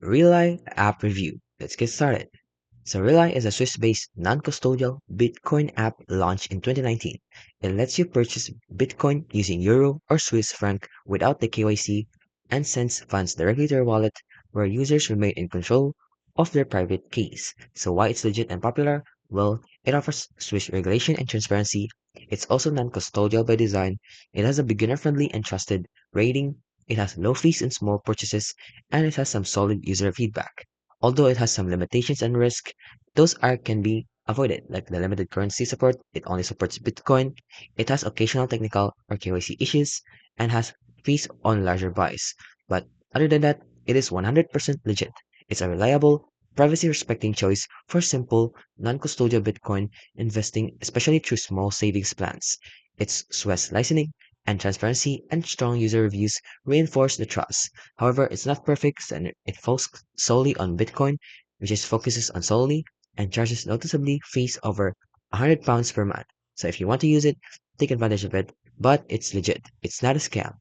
Relai app review. Let's get started. So Relai is a Swiss-based non-custodial Bitcoin app launched in 2019. It lets you purchase Bitcoin using Euro or Swiss franc without the KYC and sends funds directly to your wallet where users remain in control of their private keys. So why it's legit and popular? Well, it offers Swiss regulation and transparency. It's also non-custodial by design. It has a beginner-friendly and trusted rating. It has low fees and small purchases, and it has some solid user feedback. Although it has some limitations and risk, those are can be avoided, like the limited currency support. It only supports Bitcoin. It has occasional technical or KYC issues and has fees on larger buys. But other than that, it is 100% legit. It's a reliable, privacy-respecting choice for simple, non-custodial Bitcoin investing, especially through small savings plans. Its Swiss licensing and transparency and strong user reviews reinforce the trust. However, it's not perfect and it focuses solely on Bitcoin, which is focuses on solely and charges noticeably fees over £100 per month. So if you want to use it, take advantage of it, but it's legit. It's not a scam.